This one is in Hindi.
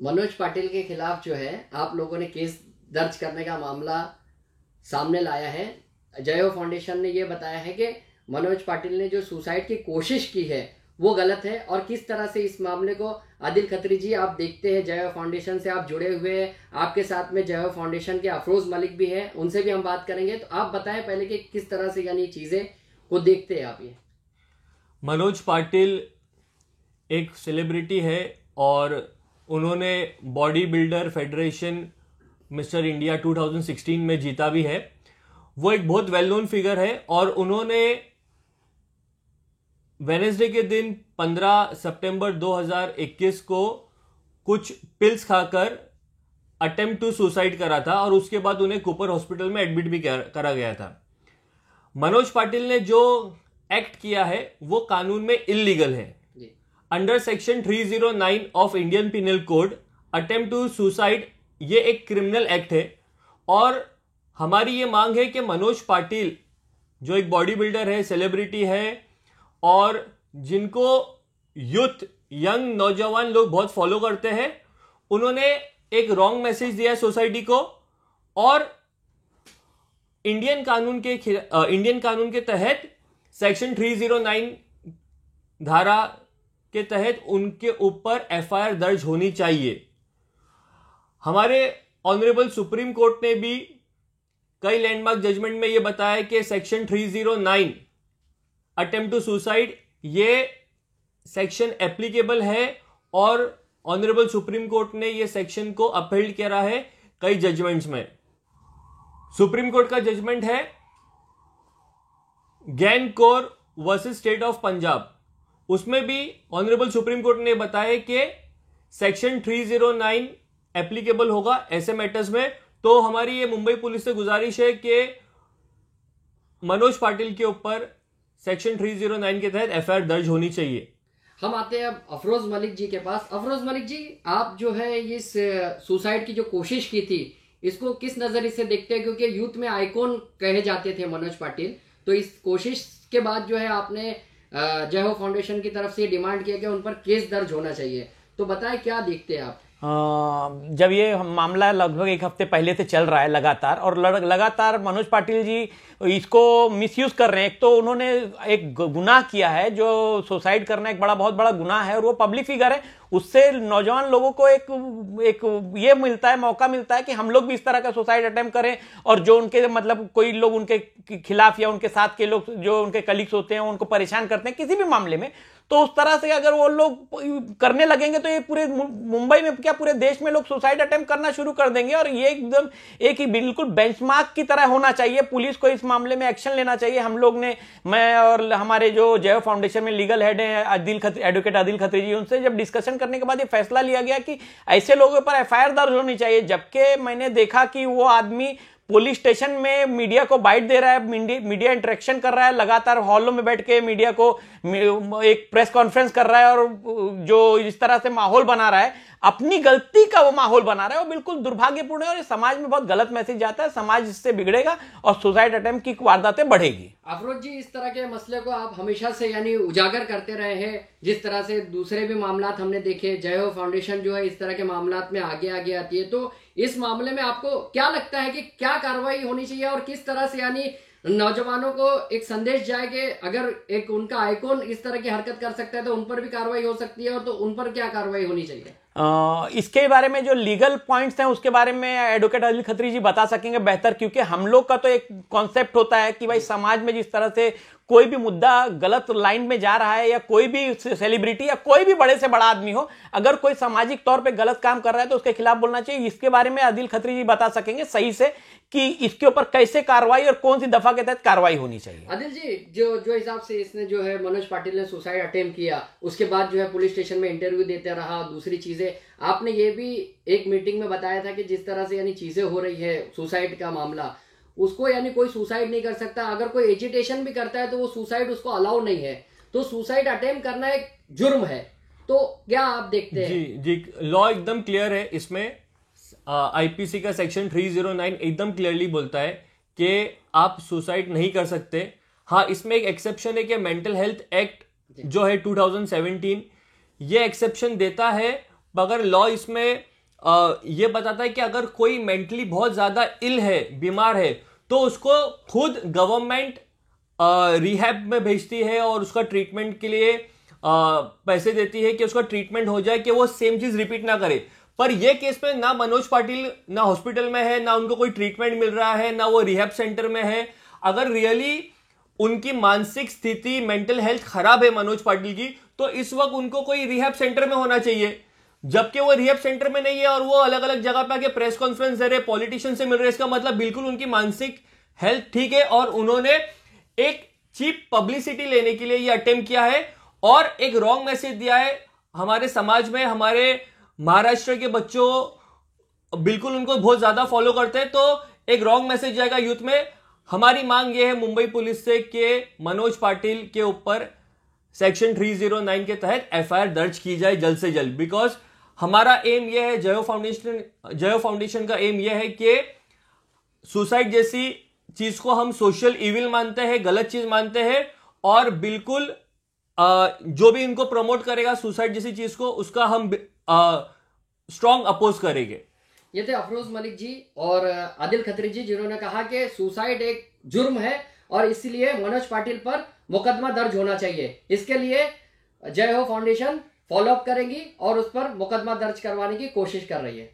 मनोज पाटिल के खिलाफ जो है आप लोगों ने केस दर्ज करने का मामला सामने लाया है। जयो फाउंडेशन ने ये बताया है कि मनोज पाटिल ने जो सुसाइड की कोशिश की है वो गलत है। और किस तरह से इस मामले को आदिल खत्री जी आप देखते हैं, जयो फाउंडेशन से आप जुड़े हुए हैं, आपके साथ में जयो फाउंडेशन के अफरोज मलिक भी हैं, उनसे भी हम बात करेंगे। तो आप बताएं पहले कि किस तरह से यानी चीजें को देखते हैं आप। ये मनोज पाटिल एक सेलिब्रिटी है और उन्होंने body builder federation mister India 2016 में जीता भी है। वो एक बहुत वेल नोन फिगर है और उन्होंने वेडनेसडे के दिन 15 सितंबर 2021 को कुछ पिल्स खाकर अटेम्प्ट टू सुसाइड करा था और उसके बाद उन्हें कूपर हॉस्पिटल में एडमिट भी करा गया था। मनोज पाटिल ने जो एक्ट किया है वो कानून में इल्लीगल है। Under section 309 of Indian penal code attempt to suicide ये एक क्रिमिनल एक्ट है और हमारी ये मांग है कि मनोज पाटिल जो एक बॉडी बिल्डर है, सेलिब्रिटी है और जिनको यूथ यंग नौजवान लोग बहुत फॉलो करते हैं, उन्होंने एक रॉन्ग मैसेज दिया है सोसाइटी को और इंडियन कानून के तहत सेक्शन 309 धारा के तहत उनके ऊपर एफआईआर दर्ज होनी चाहिए। हमारे ऑनरेबल सुप्रीम कोर्ट ने भी कई लैंडमार्क जजमेंट में यह बताया कि सेक्शन 309 अटेम्प्ट टू सुसाइड ये सेक्शन एप्लीकेबल है और ऑनरेबल सुप्रीम कोर्ट ने यह सेक्शन को अपहोल्ड करा है कई जजमेंट्स में। सुप्रीम कोर्ट का जजमेंट है Gian Kaur versus state of Punjab. उसमें भी ऑनरेबल सुप्रीम कोर्ट ने बताया कि सेक्शन 309 एप्लीकेबल होगा ऐसे मैटर्स में। तो हमारी ये मुंबई पुलिस से गुजारिश है कि मनोज पाटिल के ऊपर सेक्शन 309 के तहत एफआईआर दर्ज होनी चाहिए। हम आते हैं अब अफरोज मलिक जी के पास। अफरोज मलिक जी, आप जो है इस सुसाइड की जो कोशिश की थी इसको किस नजरिए से देखते हैं, क्योंकि यूथ में आइकॉन कहे जाते थे मनोज पाटिल, तो इस कोशिश के बाद जो है आपने जयो फाउंडेशन की तरफ से डिमांड किया कि उन पर केस दर्ज होना चाहिए, तो बताएं क्या देखते हैं आप। जब ये मामला लगभग एक हफ्ते पहले से चल रहा है लगातार और लगातार मनोज पाटिल जी इसको मिसयूज कर रहे हैं। एक तो उन्होंने एक गुनाह किया है जो सुसाइड करना एक बहुत बड़ा गुनाह है और वो पब्लिक फिगर है, उससे नौजवान लोगों को एक ये मिलता है, मौका मिलता है कि हम लोग भी इस तरह का सुसाइड अटेम्प्ट करें और जो उनके मतलब कोई लोग उनके खिलाफ या उनके साथ के लोग जो उनके कलीग्स होते हैं उनको परेशान करते हैं किसी भी मामले में, तो उस तरह से अगर वो लोग करने लगेंगे तो ये पूरे मुंबई में क्या पूरे देश में लोग सुसाइड अटेम्प्ट करना शुरू कर देंगे और ये एकदम एक ही बिल्कुल बेंचमार्क की तरह होना चाहिए। पुलिस को इस मामले में एक्शन लेना चाहिए। हम लोग ने, मैं और हमारे जो जयो फाउंडेशन में लीगल हेड हैं एडवोकेट आदिल खत्री जी, उनसे जब डिस्कशन करने के बाद ये फैसला लिया गया कि ऐसे लोगों पर एफआईआर दर्ज होनी चाहिए। जबकि मैंने देखा कि वो आदमी पुलिस स्टेशन में मीडिया को बाइट दे रहा है, मीडिया इंटरेक्शन कर रहा है, लगातार हॉलों में बैठ के मीडिया को एक प्रेस कॉन्फ्रेंस कर रहा है और जो इस तरह से माहौल बना रहा है, अपनी गलती का वो माहौल बना रहा है, वो बिल्कुल दुर्भाग्यपूर्ण है और समाज में बहुत गलत मैसेज जाता है। समाज इससे बिगड़ेगा और सुसाइड अटेम्प्ट की वारदातें बढ़ेगी। अफरोज जी, इस तरह के मसले को आप हमेशा से यानी उजागर करते रहे हैं, जिस तरह से दूसरे भी मामला हमने देखे, जयो फाउंडेशन जो है इस तरह के मामला में आगे आती है, तो इस मामले में आपको क्या लगता है कि क्या कार्रवाई होनी चाहिए और किस तरह से यानी नौजवानों को एक संदेश जाए कि अगर एक उनका आइकॉन इस तरह की हरकत कर सकता है तो उन पर भी कार्रवाई हो सकती है, और तो उन पर क्या कार्रवाई होनी चाहिए? इसके बारे में जो लीगल पॉइंट्स हैं उसके बारे में एडवोकेट आदिल खत्री जी बता सकेंगे बेहतर, क्योंकि हम लोग का तो एक कॉन्सेप्ट होता है कि भाई समाज में जिस तरह से कोई भी मुद्दा गलत लाइन में जा रहा है या कोई भी सेलिब्रिटी या कोई भी बड़े से बड़ा आदमी हो, अगर कोई सामाजिक तौर पे गलत काम कर रहा है तो उसके खिलाफ बोलना चाहिए। इसके बारे में आदिल खत्री जी बता सकेंगे सही से कि इसके ऊपर कैसे कार्रवाई और कौन सी दफा के तहत कार्रवाई होनी चाहिए। आदिल जी, जो हिसाब से इसने जो है मनोज पाटिल ने सुसाइड अटेम्प्ट किया, उसके बाद जो है पुलिस स्टेशन में इंटरव्यू देते रहा, दूसरी चीजें आपने ये भी एक मीटिंग में बताया था कि जिस तरह से यानी चीजें हो रही है सुसाइड का मामला, उसको यानी कोई सुसाइड नहीं कर सकता, अगर कोई एजिटेशन भी करता है तो वो सुसाइड उसको अलाउ नहीं है, तो सुसाइड अटेम्प्ट करना एक जुर्म है। तो क्या आप देखते हैं? जी, लॉ एकदम क्लियर है। इसमें आईपीसी का सेक्शन 309 एकदम क्लियरली बोलता है कि आप सुसाइड नहीं कर सकते। हाँ, इसमें एक एक्सेप्शन है कि मेंटल हेल्थ एक्ट जो है 2017 ये एक्सेप्शन देता है, मगर लॉ इसमें ये बताता है कि अगर कोई मेंटली बहुत ज्यादा इल है, बीमार है, तो उसको खुद गवर्नमेंट रिहैब में भेजती है और उसका ट्रीटमेंट के लिए पैसे देती है कि उसका ट्रीटमेंट हो जाए, कि वो सेम चीज रिपीट ना करे। पर ये केस में ना मनोज पाटिल ना हॉस्पिटल में है, ना उनको कोई ट्रीटमेंट मिल रहा है, ना वो रिहैब सेंटर में है। अगर रियली उनकी मानसिक स्थिति, मेंटल हेल्थ खराब है मनोज पाटिल की, तो इस वक्त उनको कोई रिहैब सेंटर में होना चाहिए, जबकि वो रिहैब सेंटर में नहीं है और वो अलग अलग जगह पे आके प्रेस कॉन्फ्रेंस दे रहे, पॉलिटिशियन से मिल रहे। इसका मतलब बिल्कुल उनकी मानसिक हेल्थ ठीक है और उन्होंने एक चीप पब्लिसिटी लेने के लिए ये अटेम्प्ट किया है और एक रॉन्ग मैसेज दिया है हमारे समाज में। हमारे महाराष्ट्र के बच्चों बिल्कुल उनको बहुत ज्यादा फॉलो करते हैं, तो एक रॉन्ग मैसेज जाएगा यूथ में। हमारी मांग यह है मुंबई पुलिस से कि मनोज पाटिल के ऊपर सेक्शन 309 के तहत एफआईआर दर्ज की जाए जल्द से जल्द, बिकॉज हमारा एम यह है, जयो फाउंडेशन का एम यह है कि सुसाइड जैसी चीज को हम सोशल इविल मानते हैं, गलत चीज मानते हैं, और बिल्कुल जो भी इनको प्रमोट करेगा सुसाइड जैसी चीज को, उसका हम स्ट्रॉन्ग अपोज करेंगे। ये थे अफरोज मलिक जी और आदिल खत्री जी, जिन्होंने कहा कि सुसाइड एक जुर्म है और इसलिए मनोज पाटिल पर मुकदमा दर्ज होना चाहिए। इसके लिए जय हो फाउंडेशन फॉलोअप करेगी और उस पर मुकदमा दर्ज करवाने की कोशिश कर रही है।